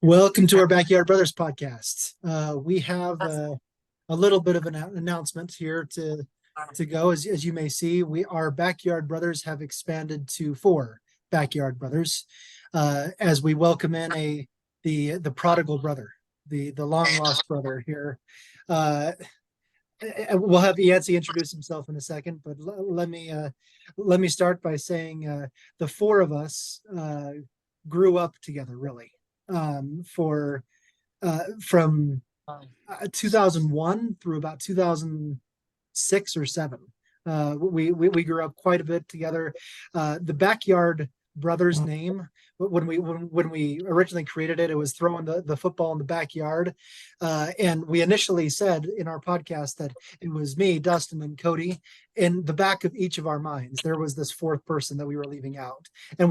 Welcome to our Backyard Brothers podcast. We have a little bit of an announcement here to go. As you may see, our Backyard Brothers have expanded to four Backyard Brothers as we welcome in the prodigal brother, the long lost brother here. Uh, we'll have Yancey introduce himself in a second, but let me start by saying the four of us grew up together, really, for from 2001 through about 2006 or seven. We grew up quite a bit together. The Backyard Brothers name, when we originally created it, it was throwing the football in the backyard, and we initially said in our podcast that it was me, Dustin, and Cody. In the back of each of our minds, there was this fourth person that we were leaving out, and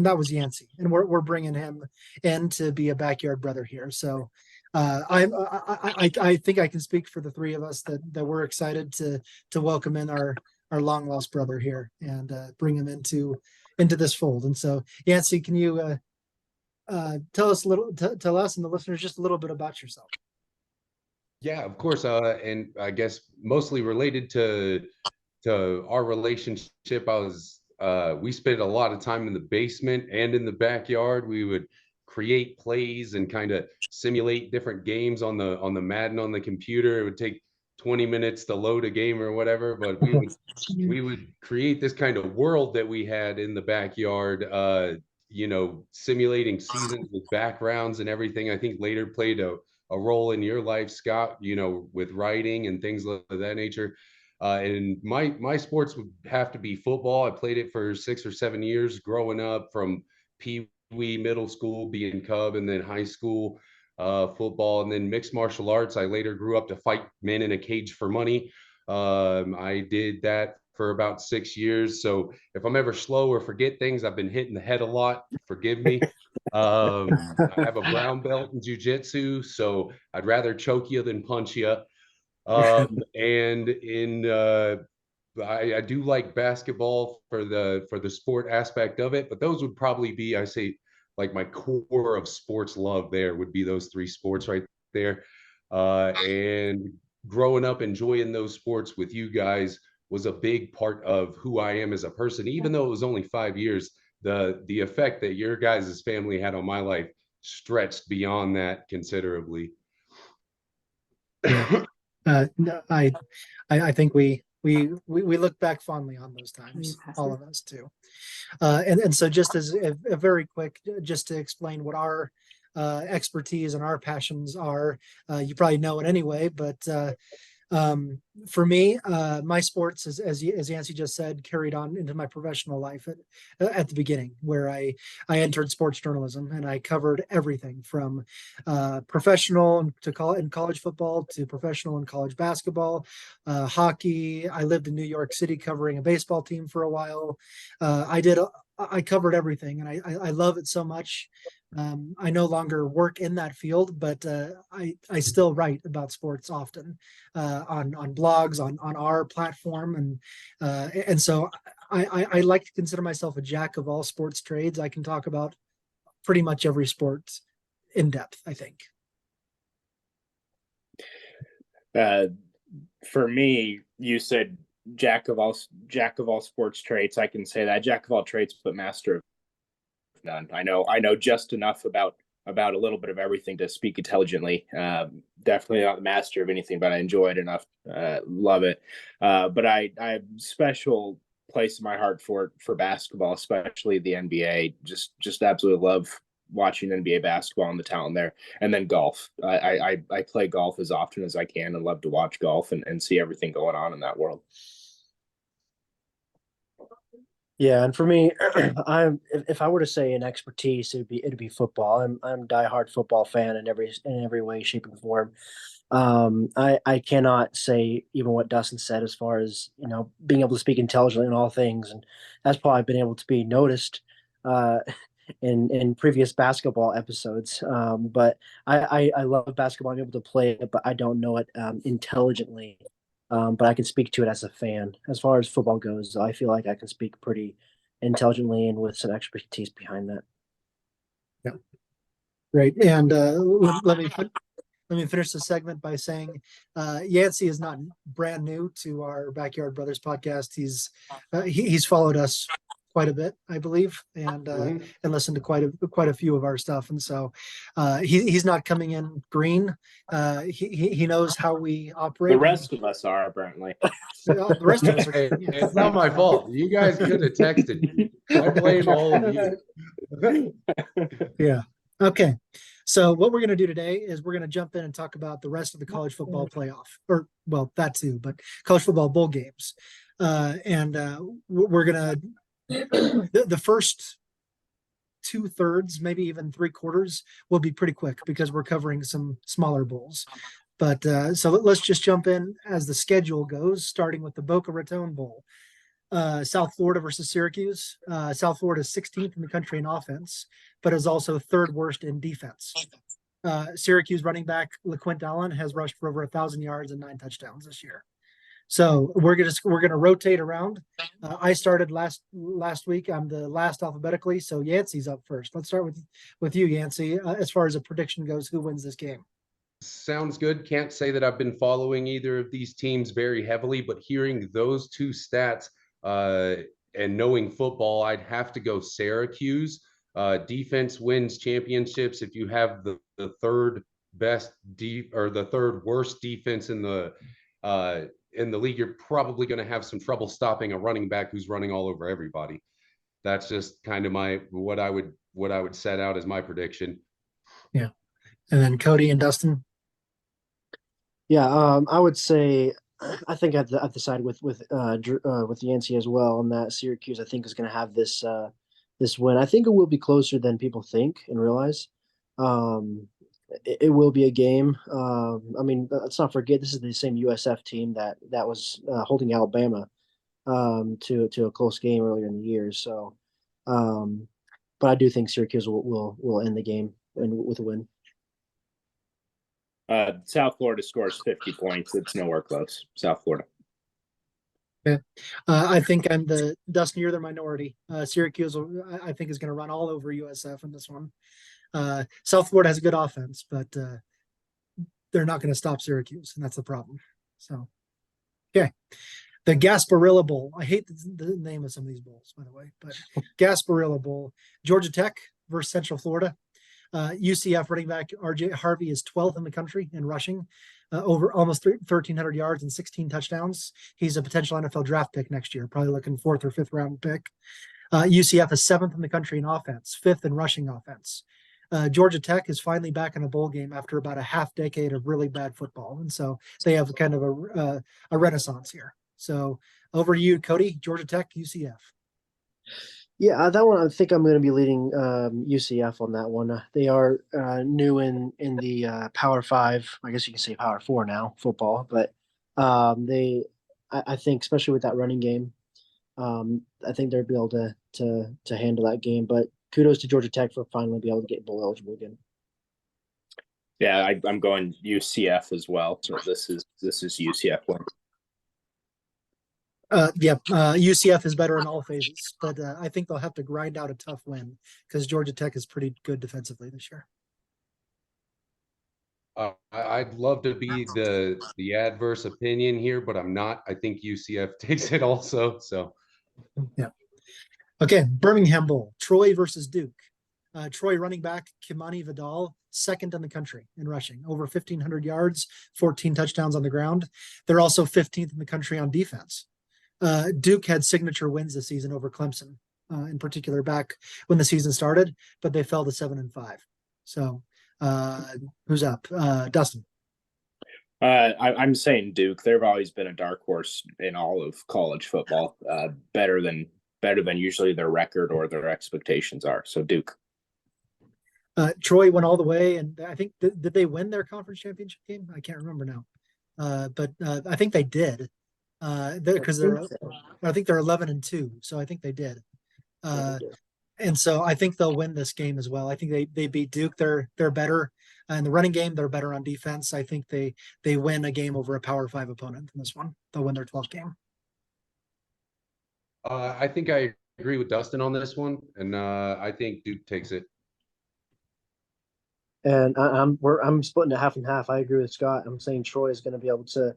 that was Yancey, and we're bringing him in to be a backyard brother here. So I think I can speak for the three of us that we're excited to welcome in our long lost brother here and bring him into this fold. And so, Yancey, can you tell us tell us and the listeners just a little bit about yourself? Yeah, of course. And I guess mostly related to our relationship, we spent a lot of time in the basement and in the backyard. We would create plays and kind of simulate different games on the Madden on the computer. It would take 20 minutes to load a game or whatever, but we would create this kind of world that we had in the backyard, simulating seasons with backgrounds and everything. I think later played a role in your life, Scott, with writing and things of that nature. And my sports would have to be football. I played it for 6 or 7 years growing up, from Pee Wee, middle school, being Cub, and then high school football, and then mixed martial arts. I later grew up to fight men in a cage for money. I did that for about 6 years. So if I'm ever slow or forget things, I've been hit in the head a lot. Forgive me. I have a brown belt in jujitsu, so I'd rather choke you than punch you. And I do like basketball for the sport aspect of it, but those would probably be, I say, like my core of sports love. There would be those three sports right there. And growing up enjoying those sports with you guys was a big part of who I am as a person. Even though it was only 5 years, the effect that your guys' family had on my life stretched beyond that considerably. Yeah, no, I think we look back fondly on those times, all of us too. And so just as a very quick, just to explain what our expertise and our passions are, you probably know it anyway, but for me, my sports, as Yancey just said, carried on into my professional life at the beginning, where I entered sports journalism, and I covered everything from professional in college football to professional in college basketball, hockey. I lived in New York City covering a baseball team for a while. I covered everything, and I love it so much. I no longer work in that field, but I still write about sports often on blogs on our platform, and so I like to consider myself a jack of all sports trades. I can talk about pretty much every sport in depth, I think. For me, you said jack of all sports traits. I can say that jack of all trades, but master of none. I know just enough about a little bit of everything to speak intelligently. Definitely not the master of anything, but I enjoy it enough. Love it. But I have special place in my heart for basketball, especially the NBA. Just absolutely love watching NBA basketball and the talent there. And then golf. I play golf as often as I can and love to watch golf and see everything going on in that world. Yeah, and for me, if I were to say an expertise, it'd be football. I'm a diehard football fan in every way, shape, and form. I cannot say even what Dustin said as far as being able to speak intelligently in all things, and that's probably been able to be noticed in previous basketball episodes. But I love basketball. I'm able to play it, but I don't know it intelligently. But I can speak to it as a fan. As far as football goes, I feel like I can speak pretty intelligently and with some expertise behind that. Yeah. Great. And let me finish the segment by saying Yancey is not brand new to our Backyard Brothers podcast. He's followed us quite a bit, I believe, and listened to quite a few of our stuff. And so he's not coming in green. He knows how we operate. The rest of us are apparently. The rest of us are. Hey, Yeah. it's not my fault. You guys could have texted me. I blame all of you. Yeah. Okay. So what we're going to do today is we're going to jump in and talk about the rest of the college football playoff, or well, that too, but college football bowl games. We're going to the first 2/3, maybe even 3/4 will be pretty quick because we're covering some smaller bowls. But so let's just jump in as the schedule goes, starting with the Boca Raton Bowl. South Florida versus Syracuse. South Florida is 16th in the country in offense, but is also third worst in defense. Syracuse running back LaQuint Allen has rushed for over 1,000 yards and 9 touchdowns this year. So we're gonna rotate around. I started last week. I'm the last alphabetically, so Yancey's up first. Let's start with you, Yancey. As far as a prediction goes, who wins this game? Sounds good. Can't say that I've been following either of these teams very heavily, but hearing those two stats and knowing football, I'd have to go Syracuse. Defense wins championships. If you have the third best or the third worst defense in the league, you're probably going to have some trouble stopping a running back who's running all over everybody. That's just kind of what I would set out as my prediction. Yeah, and then Cody and Dustin. Yeah, I would say I think I've decided with Yancey as well on that. Syracuse, I think, is going to have this win. I think it will be closer than people think and realize. It will be a game. I mean, let's not forget this is the same USF team that was holding Alabama to a close game earlier in the year. So, but I do think Syracuse will end the game with a win. South Florida scores 50 points. It's nowhere close. South Florida. Okay. I think Dustin, you're the minority. Syracuse, I think, is going to run all over USF in this one. South Florida has a good offense, but they're not going to stop Syracuse, and that's the problem. So, okay. The Gasparilla Bowl. I hate the name of some of these bowls, by the way, but Gasparilla Bowl. Georgia Tech versus Central Florida. UCF running back RJ Harvey is 12th in the country in rushing, over almost 1,300 yards and 16 touchdowns. He's a potential NFL draft pick next year, probably looking 4th or 5th round pick. UCF is 7th in the country in offense, 5th in rushing offense. Georgia Tech is finally back in a bowl game after about a half decade of really bad football. And so they have kind of a renaissance here. So over to you, Cody, Georgia Tech, UCF. Yeah, that one I think I'm going to be leading UCF on that one. They are new in the Power 5. I guess you can say Power 4 now, football. But I think, especially with that running game, I think they'll be able to handle that game. But kudos to Georgia Tech for finally being able to get bowl eligible again. Yeah, I'm going UCF as well. So this is UCF win. UCF is better in all phases, but I think they'll have to grind out a tough win because Georgia Tech is pretty good defensively this year. I'd love to be the adverse opinion here, but I'm not. I think UCF takes it also. So, yeah. Okay, Birmingham Bowl, Troy versus Duke. Troy running back Kimani Vidal, 2nd in the country in rushing, over 1,500 yards, 14 touchdowns on the ground. They're also 15th in the country on defense. Duke had signature wins this season over Clemson, in particular back when the season started, but they fell to 7-5. So who's up? Dustin. I'm saying Duke. They've always been a dark horse in all of college football, better than usually their record or their expectations are. So Duke. Troy went all the way, and I think did they win their conference championship game? I can't remember now, but I think they did. Because I think they're 11-2, so I think they did. And so I think they'll win this game as well. I think they beat Duke. They're better in the running game. They're better on defense. I think they win a game over a Power 5 opponent in this one. They'll win their 12th game. I think I agree with Dustin on this one, and I think Duke takes it. And I'm splitting it half and half. I agree with Scott. I'm saying Troy is going to be able to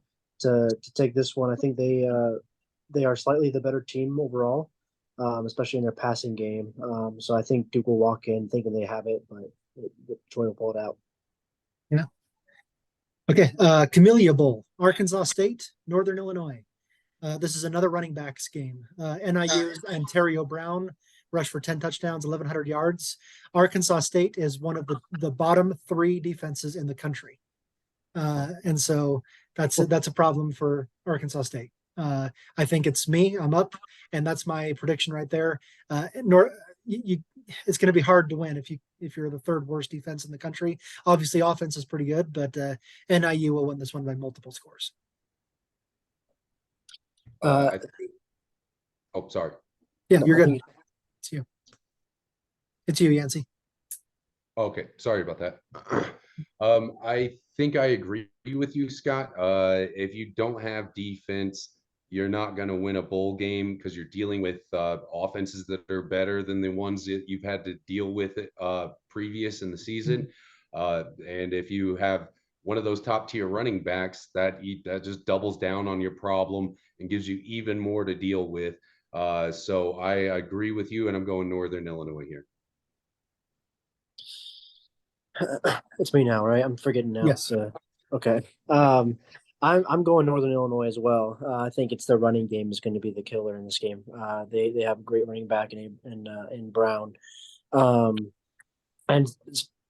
take this one. I think they are slightly the better team overall, especially in their passing game. So I think Duke will walk in thinking they have it, but Troy will pull it out. Yeah. Okay. Camellia Bowl, Arkansas State, Northern Illinois. This is another running backs game. NIU's Ontario Brown rushed for 10 touchdowns, 1,100 yards. Arkansas State is one of the bottom 3 defenses in the country. And so that's a problem for Arkansas State. I think it's me. I'm up, and that's my prediction right there. It's going to be hard to win if you're the 3rd worst defense in the country. Obviously, offense is pretty good, but NIU will win this one by multiple scores. Oh, sorry. Yeah, No, you're I good. think- It's you. It's you, Yancey. Okay, sorry about that. I think I agree with you, Scott. If you don't have defense, you're not going to win a bowl game because you're dealing with offenses that are better than the ones that you've had to deal with previous in the season. And if you have one of those top tier running backs, that just doubles down on your problem and gives you even more to deal with. So I agree with you, and I'm going Northern Illinois here. It's me now, right? I'm forgetting now. Yes. Okay. I'm going Northern Illinois as well. I think it's their running game is going to be the killer in this game. They have a great running back in Brown, and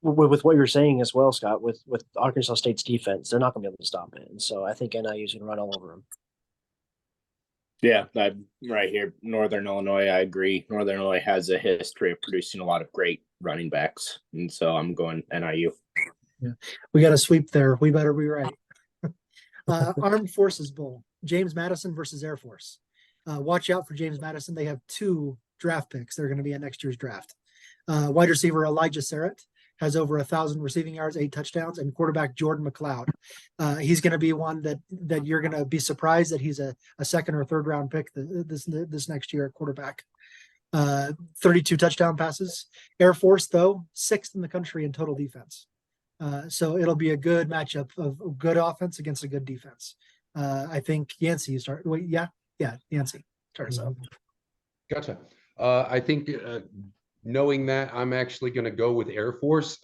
with what you're saying as well, Scott, with Arkansas State's defense, they're not going to be able to stop it, and so I think NIU is going to run all over them. Yeah, I'm right here. Northern Illinois, I agree. Northern Illinois has a history of producing a lot of great running backs, and so I'm going NIU. Yeah, we got a sweep there. We better be right. Armed Forces Bowl, James Madison versus Air Force. Watch out for James Madison. They have 2 draft picks. They're going to be at next year's draft. Wide receiver Elijah Sarrett has over 1,000 receiving yards, 8 touchdowns, and quarterback Jordan McLeod. He's going to be one that you're going to be surprised that he's a 2nd or 3rd round pick this next year at quarterback. 32 touchdown passes. Air Force, though, 6th in the country in total defense. So it'll be a good matchup of good offense against a good defense. I think Yancey, you start. Wait, yeah, Yancey, start us out. Gotcha. I think knowing that, I'm actually going to go with Air Force,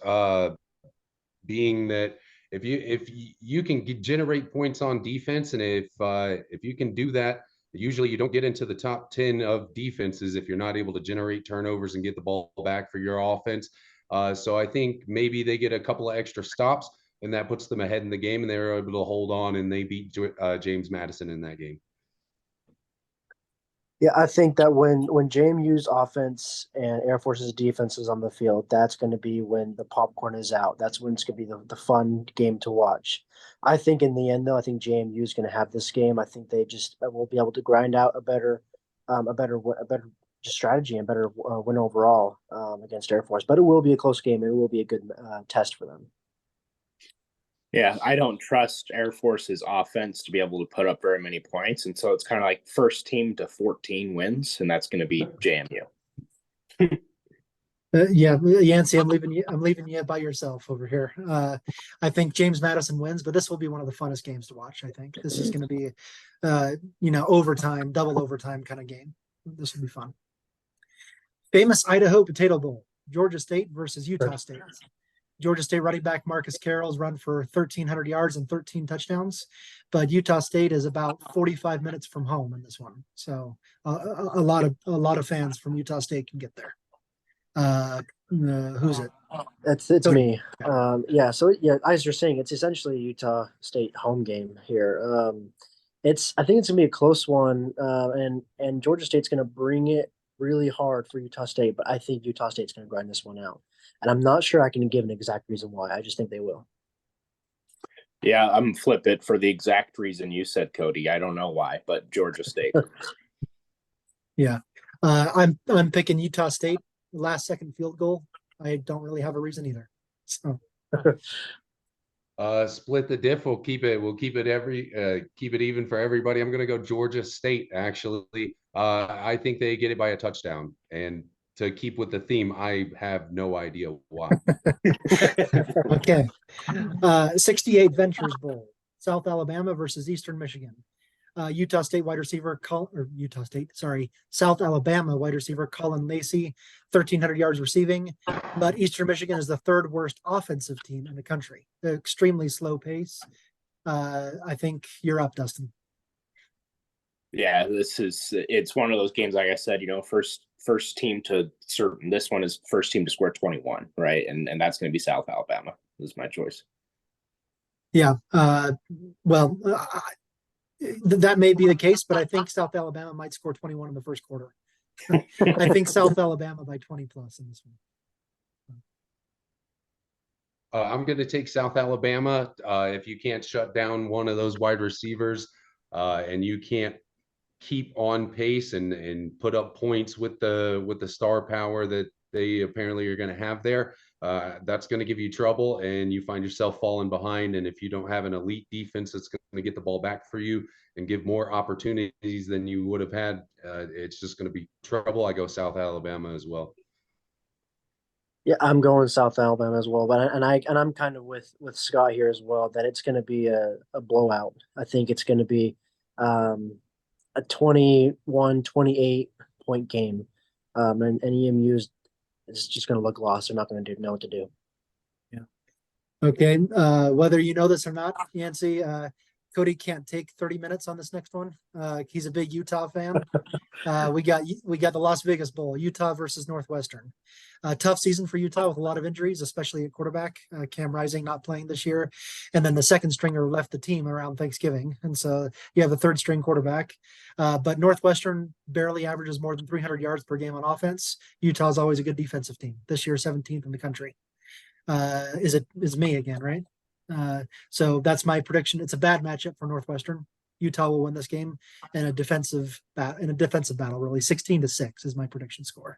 being that if you can generate points on defense, and if you can do that, usually you don't get into the top 10 of defenses if you're not able to generate turnovers and get the ball back for your offense. So I think maybe they get a couple of extra stops, and that puts them ahead in the game, and they're able to hold on, and they beat James Madison in that game. Yeah, I think that when JMU's offense and Air Force's defense is on the field, that's going to be when the popcorn is out. That's when it's going to be the fun game to watch. I think in the end, though, I think JMU is going to have this game. I think they just will be able to grind out a better strategy and better win overall against Air Force. But it will be a close game, and it will be a good test for them. Yeah, I don't trust Air Force's offense to be able to put up very many points, and so it's kind of like first team to 14 wins, and that's going to be JMU. Yeah, Yancey, I'm leaving you by yourself over here. I think James Madison wins, but this will be one of the funnest games to watch. I think this is going to be, overtime, double overtime kind of game. This will be fun. Famous Idaho Potato Bowl, Georgia State versus Utah State. Georgia State running back Marcus Carroll's run for 1,300 yards and 13 touchdowns, but Utah State is about 45 minutes from home in this one. So a lot of fans from Utah State can get there. Who's it? It's me. So as you're saying, it's essentially a Utah State home game here. I think it's gonna be a close one, and Georgia State's gonna bring it really hard for Utah State, but I think Utah State's gonna grind this one out. And I'm not sure I can give an exact reason why. I just think they will. Yeah, I'm flip it for the exact reason you said, Cody. I don't know why, but Georgia State. Yeah, I'm picking Utah State. Last second field goal. I don't really have a reason either. So split the diff. We'll keep it even for everybody. I'm going to go Georgia State. Actually, I think they get it by a touchdown, and to keep with the theme, I have no idea why. Okay. 68 Ventures Bowl, South Alabama versus Eastern Michigan. Utah State wide receiver, South Alabama wide receiver Colin Lacey, 1,300 yards receiving. But Eastern Michigan is the third worst offensive team in the country. They're extremely slow pace. I think you're up, Dustin. Yeah, it's one of those games, like I said, first team to certain. This one is first team to score 21, right? And that's going to be South Alabama. This is my choice. Yeah. Well, that may be the case, but I think South Alabama might score 21 in the first quarter. I think South Alabama by 20 plus in this one. I'm going to take South Alabama. If you can't shut down one of those wide receivers, and you can't keep on pace and put up points with the star power that they apparently are going to have there, that's going to give you trouble, and you find yourself falling behind. And if you don't have an elite defense that's going to get the ball back for you and give more opportunities than you would have had, it's just going to be trouble. I go South Alabama as well. Yeah, I'm going South Alabama as well, but I'm kind of with Scott here as well, that it's going to be a blowout. I think it's going to be a 21-28 point game, and EMU is just going to look lost. They're not going to know what to do. Yeah. Okay. Whether you know this or not, Yancey, Cody can't take 30 minutes on this next one. He's a big Utah fan. We got the Las Vegas Bowl, Utah versus Northwestern. Tough season for Utah with a lot of injuries, especially at quarterback. Cam Rising not playing this year, and then the second stringer left the team around Thanksgiving, and so you have a third string quarterback. But Northwestern barely averages more than 300 yards per game on offense. Utah is always a good defensive team. This year, 17th in the country. Is me again, right? So that's my prediction. It's a bad matchup for Northwestern. Utah will win this game in a defensive battle. Really, 16-6 is my prediction score.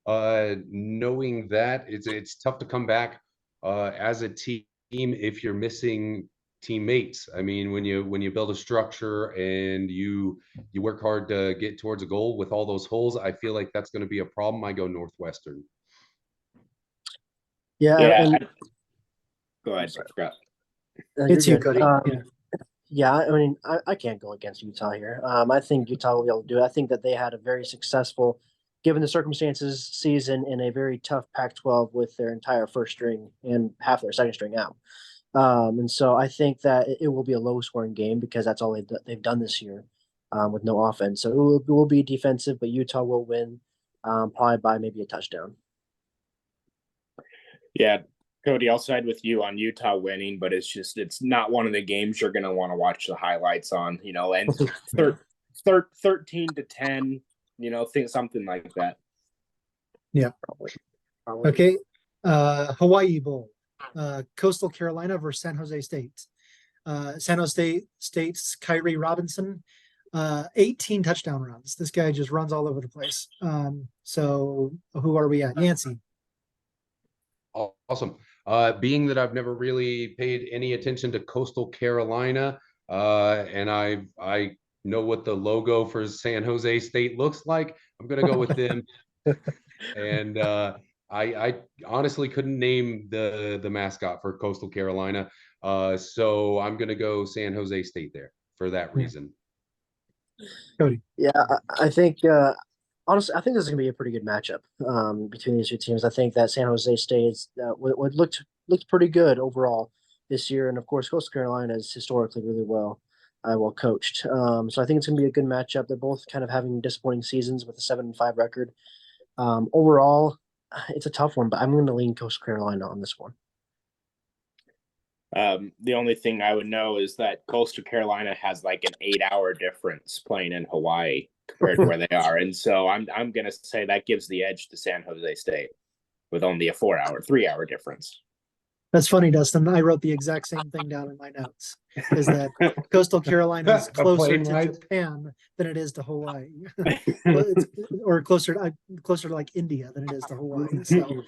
Knowing that it's tough to come back as a team if you're missing teammates. I mean, when you build a structure and you work hard to get towards a goal with all those holes, I feel like that's going to be a problem. I go Northwestern. Yeah. Go ahead, Scott. It's you, Cody. Yeah, I mean, I can't go against Utah here. I think Utah will be able to do it. I think that they had a very successful, given the circumstances, season in a very tough Pac-12 with their entire first string and half their second string out. And so I think that it will be a low-scoring game because that's all they've done this year with no offense. So it will be defensive, but Utah will win probably by maybe a touchdown. Yeah, Cody, I'll side with you on Utah winning, but it's not one of the games you're going to want to watch the highlights on, and 13-10, think something like that. Yeah. Probably. Okay. Hawaii Bowl, Coastal Carolina versus San Jose State. San Jose State's Kyrie Robinson, 18 touchdown runs. This guy just runs all over the place. So who are we at? Yancey. Awesome. Being that I've never really paid any attention to Coastal Carolina, and I know what the logo for San Jose State looks like, I'm going to go with them. And I honestly couldn't name the mascot for Coastal Carolina, so I'm going to go San Jose State there for that reason. Cody. Yeah, I think honestly, I think this is going to be a pretty good matchup between these two teams. I think that San Jose State is looked pretty good overall this year, and of course, Coastal Carolina is historically really well coached. So I think it's going to be a good matchup. They're both kind of having disappointing seasons with a 7-5 record. Overall, it's a tough one, but I'm going to lean Coastal Carolina on this one. The only thing I would know is that Coastal Carolina has like an 8-hour difference playing in Hawaii compared to where they are. And so I'm going to say that gives the edge to San Jose State with only a 3-hour difference. That's funny, Dustin. I wrote the exact same thing down in my notes, is that Coastal Carolina is closer to Japan than it is to Hawaii. Or closer to like India than it is to Hawaii. So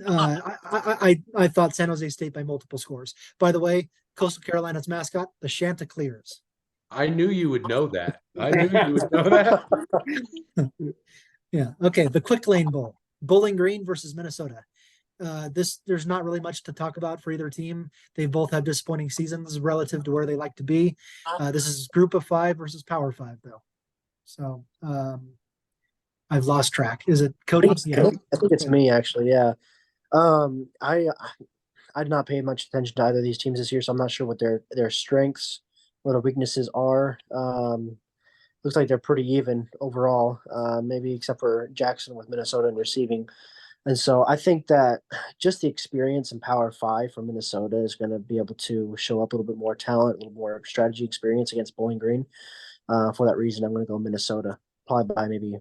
I thought San Jose State by multiple scores. By the way, Coastal Carolina's mascot, the Chanticleers. I knew you would know that. I knew you would know that. Yeah. Okay. The Quick Lane Bowl, Bowling Green versus Minnesota. There's not really much to talk about for either team. They both have disappointing seasons relative to where they like to be. This is Group of Five versus Power Five, though. So I've lost track. Is it Cody? Yeah. I think it's me actually. Yeah. I'd not paid much attention to either of these teams this year, so I'm not sure what their strengths, what their weaknesses are. Looks like they're pretty even overall, maybe except for Jackson with Minnesota and receiving. And so I think that just the experience in Power Five for Minnesota is going to be able to show up a little bit more talent, a little more strategy experience against Bowling Green. For that reason, I'm going to go Minnesota, probably by maybe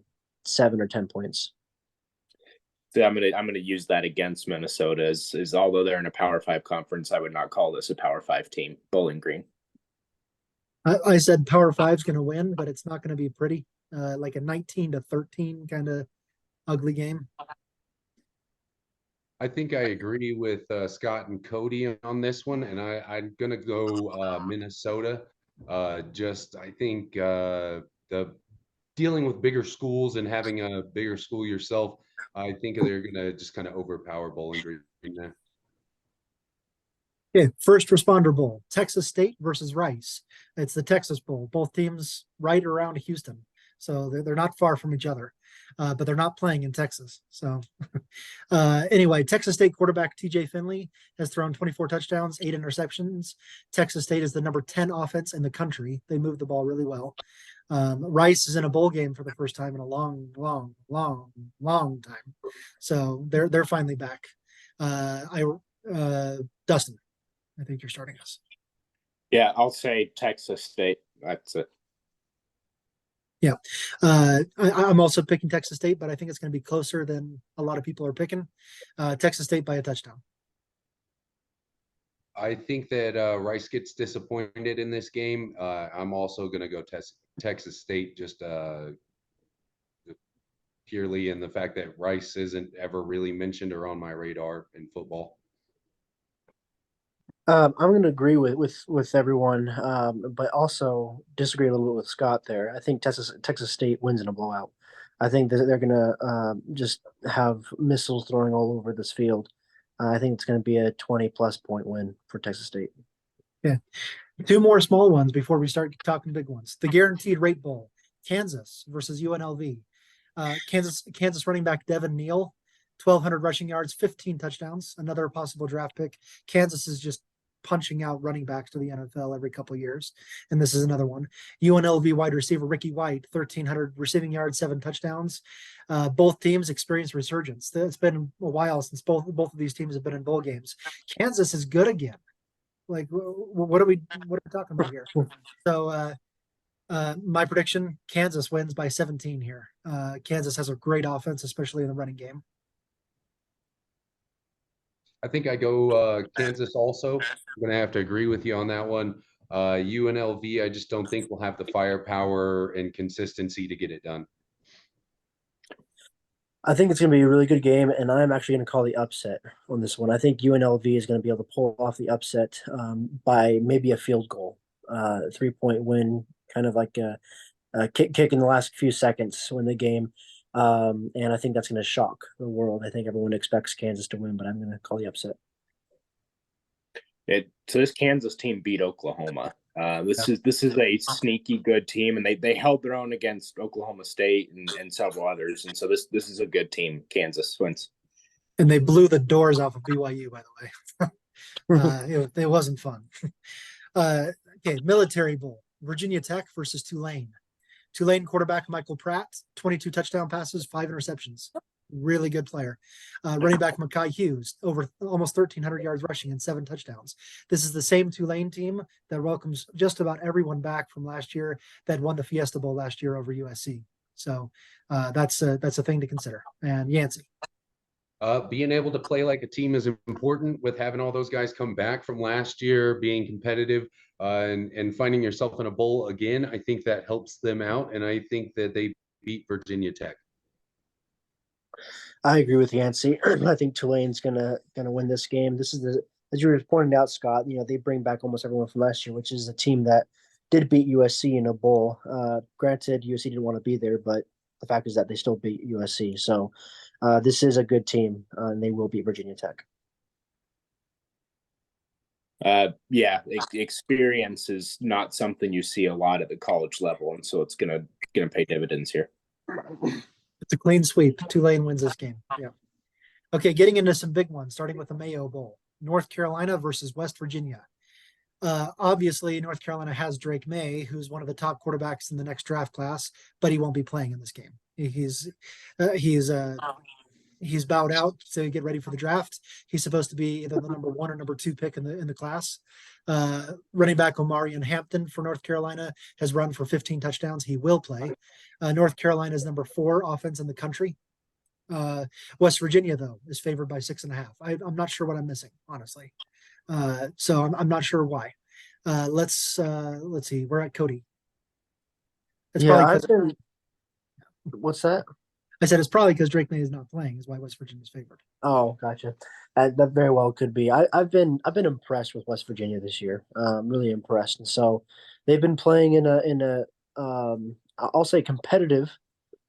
7 or 10 points. So I'm gonna use that against Minnesota. Is although they're in a Power Five conference, I would not call this a Power Five team. Bowling Green. I said Power Five's going to win, but it's not going to be pretty. Like a 19-13 kind of ugly game. I think I agree with Scott and Cody on this one, and I'm gonna go Minnesota. I think the dealing with bigger schools and having a bigger school yourself, I think they're gonna just kind of overpower Bowling Green there. Okay, First Responder Bowl, Texas State versus Rice. It's the Texas Bowl. Both teams right around Houston, so they're not far from each other, but they're not playing in Texas. So anyway, Texas State quarterback TJ Finley has thrown 24 touchdowns, 8 interceptions. Texas State is the number 10 offense in the country. They move the ball really well. Rice is in a bowl game for the first time in a long time. So they're finally back. Dustin, I think you're starting us. Yeah, I'll say Texas State. That's it. Yeah. I'm also picking Texas State, but I think it's going to be closer than a lot of people are picking. Texas State by a touchdown. I think that Rice gets disappointed in this game. I'm also going to go Texas State, just purely in the fact that Rice isn't ever really mentioned or on my radar in football. I'm going to agree with everyone, but also disagree a little bit with Scott there. I think Texas State wins in a blowout. I think that they're going to just have missiles throwing all over this field. I think it's going to be a 20-plus point win for Texas State. Yeah. 2 more small ones before we start talking big ones. The Guaranteed Rate Bowl, Kansas versus UNLV. Kansas running back Devin Neal, 1,200 rushing yards, 15 touchdowns, another possible draft pick. Kansas is just punching out running backs to the NFL every couple of years, and this is another one. UNLV wide receiver Ricky White, 1,300 receiving yards, 7 touchdowns. Both teams experienced resurgence. It's been a while since both of these teams have been in bowl games. Kansas is good again. Like, what are we talking about here? So my prediction, Kansas wins by 17 here. Kansas has a great offense, especially in the running game. I think I go Kansas also. I'm going to have to agree with you on that one. UNLV, I just don't think will have the firepower and consistency to get it done. I think it's going to be a really good game, and I'm actually going to call the upset on this one. I think UNLV is going to be able to pull off the upset by maybe a field goal, 3-point win, kind of like a kick in the last few seconds to win the game. And I think that's going to shock the world. I think everyone expects Kansas to win, but I'm going to call the upset. So this Kansas team beat Oklahoma. This is a sneaky good team, and they held their own against Oklahoma State and several others. And so this is a good team. Kansas wins. And they blew the doors off of BYU, by the way. It wasn't fun. Okay, Military Bowl, Virginia Tech versus Tulane. Tulane quarterback Michael Pratt, 22 touchdown passes, 5 interceptions. Really good player. Running back Mekhi Hughes, over almost 1,300 yards rushing and 7 touchdowns. This is the same Tulane team that welcomes just about everyone back from last year that won the Fiesta Bowl last year over USC. So that's a thing to consider. And Yancey. Being able to play like a team is important with having all those guys come back from last year, being competitive, and finding yourself in a bowl again. I think that helps them out, and I think that they beat Virginia Tech. I agree with Yancey. I think Tulane's gonna win this game. This is as you were pointing out, Scott. They bring back almost everyone from last year, which is a team that did beat USC in a bowl. Granted, USC didn't want to be there, but the fact is that they still beat USC. So this is a good team, and they will beat Virginia Tech. Yeah, experience is not something you see a lot at the college level, and so it's gonna pay dividends here. It's a clean sweep. Tulane wins this game. Yeah. Okay, getting into some big ones, starting with the Mayo Bowl. North Carolina versus West Virginia. Obviously, North Carolina has Drake May, who's one of the top quarterbacks in the next draft class, but he won't be playing in this game. He's bowed out to get ready for the draft. He's supposed to be either the number 1 or number 2 pick in the class. Running back Omarion Hampton for North Carolina has run for 15 touchdowns. He will play. North Carolina is number 4 offense in the country. West Virginia, though, is favored by 6.5. I'm not sure what I'm missing, honestly. So I'm not sure why. Let's see. We're at Cody. It's probably What's that? I said it's probably because Drake May is not playing, is why West Virginia's favored. Oh, gotcha. That very well could be. I've been impressed with West Virginia this year. Really impressed, and so they've been playing in a I'll say competitive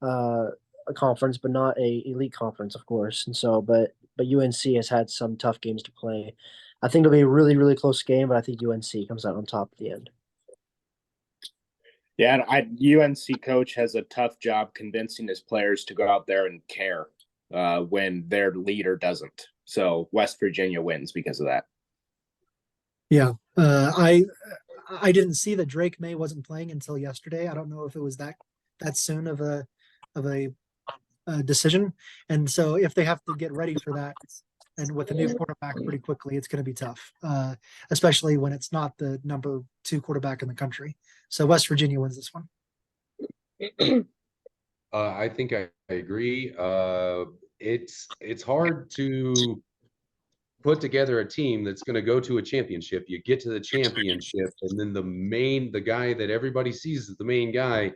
a conference, but not a elite conference, of course. And so, but UNC has had some tough games to play. I think it'll be a really, really close game, but I think UNC comes out on top at the end. Yeah, UNC coach has a tough job convincing his players to go out there and care when their leader doesn't. So West Virginia wins because of that. Yeah, I didn't see that Drake May wasn't playing until yesterday. I don't know if it was that soon of a decision, and so if they have to get ready for that, and with a new quarterback pretty quickly, it's going to be tough, especially when it's not the number 2 quarterback in the country. So West Virginia wins this one. I think I agree. It's hard to put together a team that's going to go to a championship. You get to the championship, and then the guy that everybody sees as the main guy,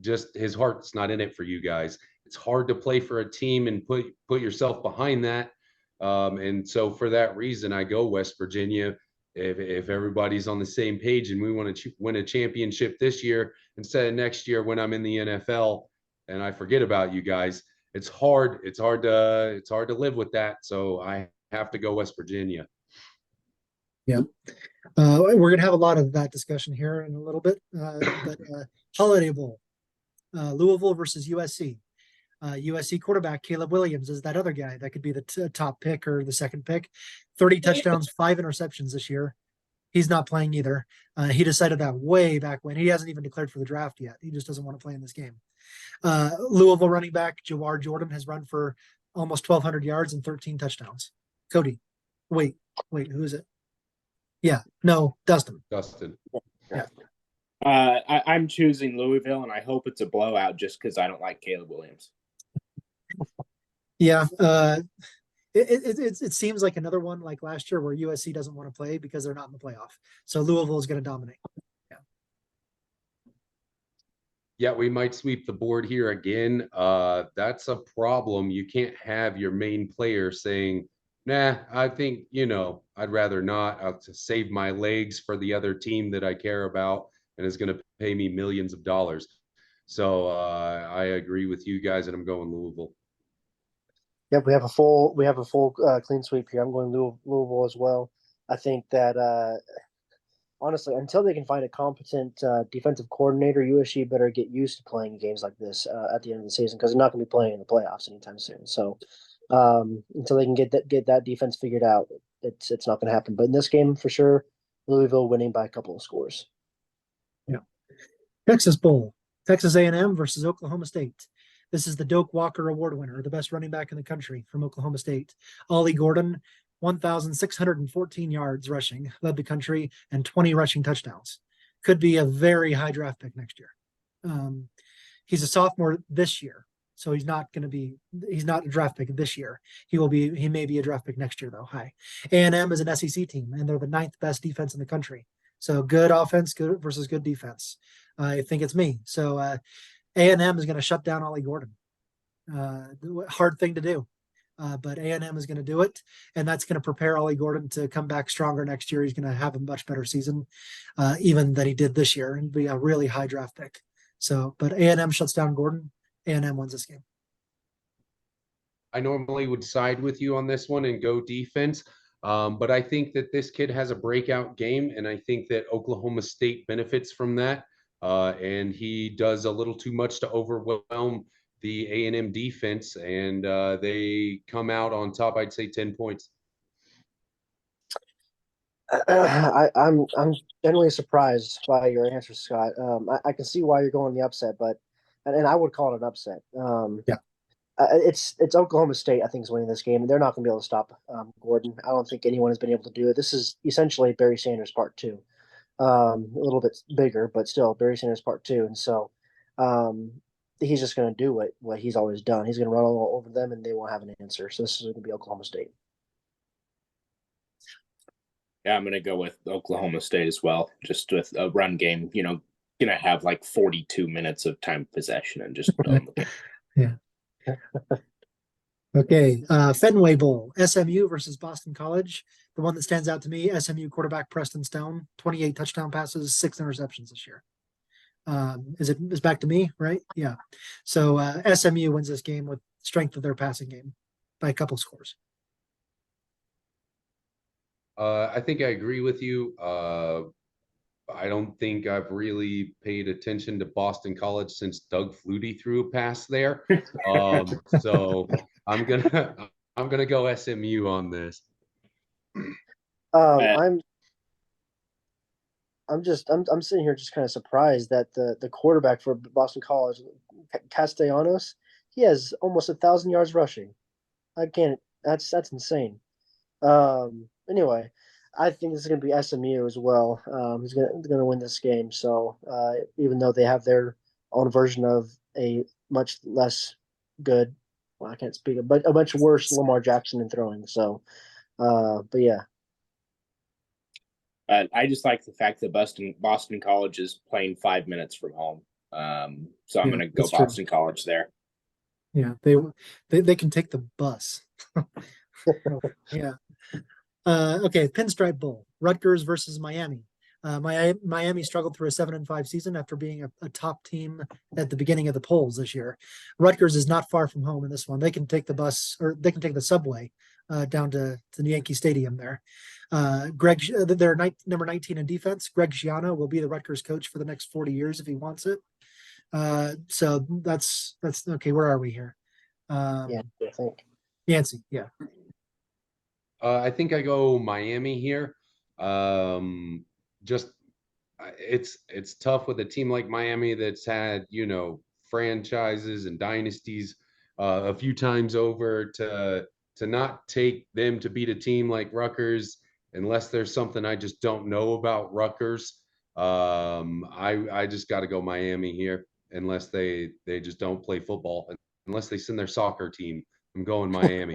just his heart's not in it for you guys. It's hard to play for a team and put yourself behind that. And so for that reason, I go West Virginia. If everybody's on the same page and we want to win a championship this year instead of next year when I'm in the NFL and I forget about you guys, it's hard to live with that. So I have to go West Virginia. Yeah. We're going to have a lot of that discussion here in a little bit, but Holiday Bowl, Louisville versus USC. USC quarterback Caleb Williams is that other guy that could be the top pick or the second pick. 30 touchdowns, 5 interceptions this year. He's not playing either. He decided that way back when. He hasn't even declared for the draft yet. He just doesn't want to play in this game. Louisville running back Jawar Jordan has run for almost 1,200 yards and 13 touchdowns. Cody, wait, who is it? Yeah, no, Dustin. Yeah. I'm choosing Louisville, and I hope it's a blowout just because I don't like Caleb Williams. Yeah, it seems like another one like last year where USC doesn't want to play because they're not in the playoff. So Louisville is going to dominate. Yeah, we might sweep the board here again. That's a problem. You can't have your main player saying, nah, I think, I'd rather not. I'll just save my legs for the other team that I care about and is going to pay me millions of dollars. So I agree with you guys, and I'm going Louisville. Yep, we have a full clean sweep here. I'm going Louisville as well. I think that honestly, until they can find a competent defensive coordinator, USC better get used to playing games like this at the end of the season because they're not going to be playing in the playoffs anytime soon. So until they can get that defense figured out, it's not going to happen. But in this game, for sure, Louisville winning by a couple of scores. Yeah. Texas Bowl, Texas A&M versus Oklahoma State. This is the Doak Walker Award winner, the best running back in the country from Oklahoma State. Ollie Gordon, 1,614 yards rushing, led the country, and 20 rushing touchdowns. Could be a very high draft pick next year. He's a sophomore this year, so he's not a draft pick this year. He may be a draft pick next year, though. High. A&M is an SEC team, and they're the 9th best defense in the country. So good offense, good versus good defense. I think it's me. So A&M is going to shut down Ollie Gordon. Hard thing to do. but A&M is going to do it, and that's going to prepare Ollie Gordon to come back stronger next year. He's going to have a much better season, even than he did this year, and be a really high draft pick. So, but A&M shuts down Gordon. A&M wins this game. I normally would side with you on this one and go defense. But I think that this kid has a breakout game, and I think that Oklahoma State benefits from that. And he does a little too much to overwhelm the A&M defense, and they come out on top. I'd say 10 points. I'm genuinely surprised by your answer, Scott. I can see why you're going the upset, but and I would call it an upset. Yeah. It's Oklahoma State, I think, is winning this game, and they're not going to be able to stop Gordon. I don't think anyone has been able to do it. This is essentially Barry Sanders part two, a little bit bigger, but still Barry Sanders part two. And so he's just going to do what he's always done. He's going to run all over them, and they won't have an answer. So this is going to be Oklahoma State. Yeah, I'm going to go with Oklahoma State as well. Just with a run game, going to have like 42 minutes of time possession and just yeah. Okay, Fenway Bowl, SMU versus Boston College. The one that stands out to me, SMU quarterback Preston Stone, 28 touchdown passes, 6 interceptions this year. Is back to me, right? Yeah. So SMU wins this game with strength of their passing game by a couple scores. I think I agree with you. I don't think I've really paid attention to Boston College since Doug Flutie threw a pass there. So I'm gonna go SMU on this. I'm sitting here just kind of surprised that the quarterback for Boston College, Castellanos, he has almost 1,000 yards rushing. I can't. That's insane. Anyway, I think this is going to be SMU as well. Who's going to win this game? So even though they have their own version of a much less good, well, I can't speak, but a much worse Lamar Jackson in throwing. So, but yeah. I just like the fact that Boston College is playing 5 minutes from home. So I'm going to go Boston College there. Yeah, they can take the bus. Yeah. Okay, Pinstripe Bowl, Rutgers versus Miami. Miami struggled through a 7-5 season after being a top team at the beginning of the polls this year. Rutgers is not far from home in this one. They can take the bus, or they can take the subway down to the Yankee Stadium there. They're number 19 in defense. Greg Schiano will be the Rutgers coach for the next 40 years if he wants it. So that's okay. Where are we here? Yeah, I think Yancey. Yeah. I think I go Miami here. Just it's tough with a team like Miami that's had franchises and dynasties a few times over to not take them to beat a team like Rutgers unless there's something I just don't know about Rutgers. I just got to go Miami here unless they just don't play football, unless they send their soccer team. I'm going Miami.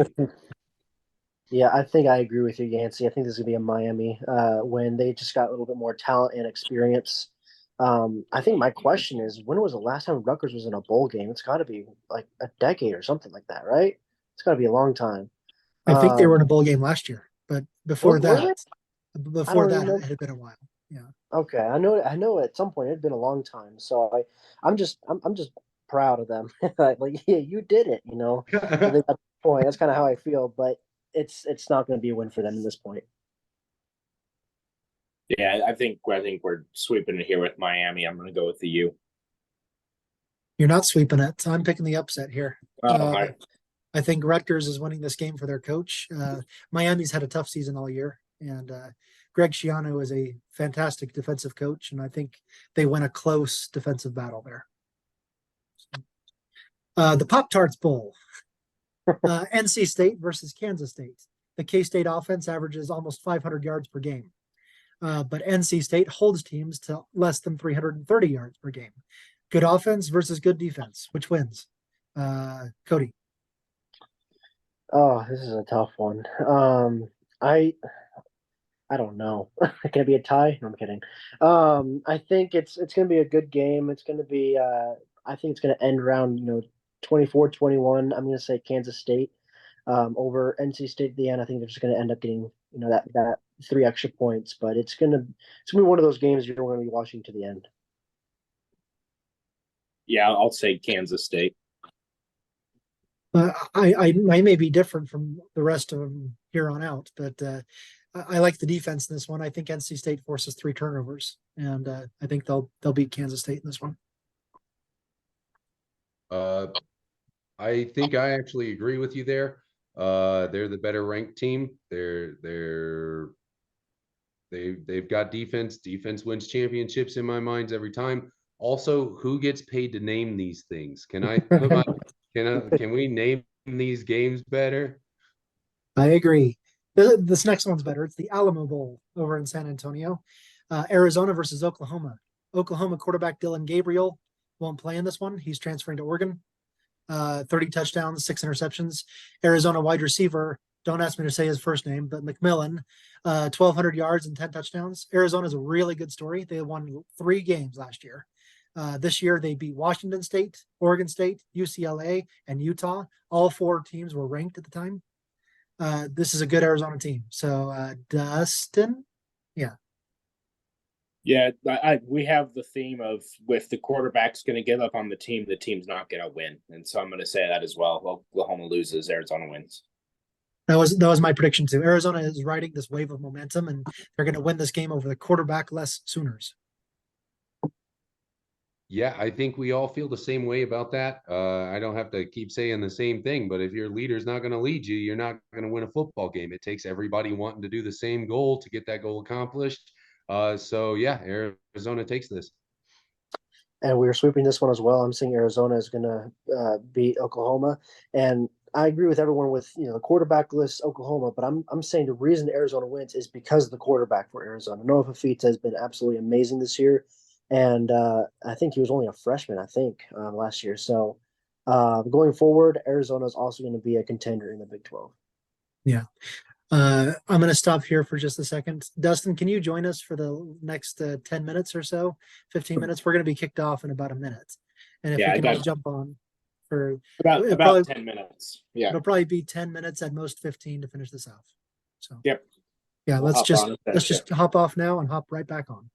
Yeah, I think I agree with you, Yancey. I think this is gonna be a Miami when they just got a little bit more talent and experience. I think my question is, when was the last time Rutgers was in a bowl game? It's got to be like a decade or something like that, right? It's got to be a long time. I think they were in a bowl game last year, but before that, it had been a while. Yeah. Okay, I know. At some point, it had been a long time. So I'm just proud of them. Like, yeah, you did it. So at that point, that's kind of how I feel. But it's not going to be a win for them at this point. Yeah, I think we're sweeping it here with Miami. I'm going to go with the U. You're not sweeping it. I'm picking the upset here. I think Rutgers is winning this game for their coach. Miami's had a tough season all year, and Greg Schiano is a fantastic defensive coach, and I think they win a close defensive battle there. The Pop-Tarts Bowl, NC State versus Kansas State. The K-State offense averages almost 500 yards per game, but NC State holds teams to less than 330 yards per game. Good offense versus good defense. Which wins? Cody. Oh, this is a tough one. I don't know. Can it be a tie? No, I'm kidding. I think it's going to be a good game. It's going to be. I think it's going to end around 24-21. I'm going to say Kansas State. over NC State at the end. I think they're just going to end up getting that 3 extra points, but it's gonna be one of those games you're going to be watching to the end. Yeah, I'll say Kansas State. I may be different from the rest of them here on out, but I like the defense in this one. I think NC State forces 3 turnovers, and I think they'll beat Kansas State in this one. I think I actually agree with you there. They're the better ranked team. They've got defense. Defense wins championships in my minds every time. Also, who gets paid to name these things? Can we name these games better? I agree. This next one's better. It's the Alamo Bowl over in San Antonio. Arizona versus Oklahoma. Oklahoma quarterback Dylan Gabriel won't play in this one. He's transferring to Oregon. 30 touchdowns, 6 interceptions. Arizona wide receiver, don't ask me to say his first name, but McMillan, 1,200 yards and 10 touchdowns. Arizona's a really good story. They won 3 games last year. This year, they beat Washington State, Oregon State, UCLA, and Utah. All 4 teams were ranked at the time. This is a good Arizona team. So, Dustin? Yeah, we have the theme of if the quarterback's going to give up on the team's not going to win. And so I'm going to say that as well. Oklahoma loses, Arizona wins. That was my prediction too. Arizona is riding this wave of momentum, and they're going to win this game over the quarterback-less Sooners. Yeah, I think we all feel the same way about that. I don't have to keep saying the same thing, but if your leader's not going to lead you, you're not going to win a football game. It takes everybody wanting to do the same goal to get that goal accomplished. So yeah, Arizona takes this. And we were sweeping this one as well. I'm saying Arizona is going to beat Oklahoma, and I agree with everyone with the quarterbackless Oklahoma. But I'm saying the reason Arizona wins is because of the quarterback for Arizona. Noah Fafita has been absolutely amazing this year, and I think he was only a freshman. Last year. So going forward, Arizona is also going to be a contender in the Big 12. Yeah. I'm going to stop here for just a second. Dustin, can you join us for the next 10 minutes or so, 15 minutes? We're going to be kicked off in about a minute. And if we can all jump on for about 10 minutes. Yeah. It'll probably be 10 minutes at most 15 to finish this off. So, yep. Yeah, let's just hop off now and hop right back on.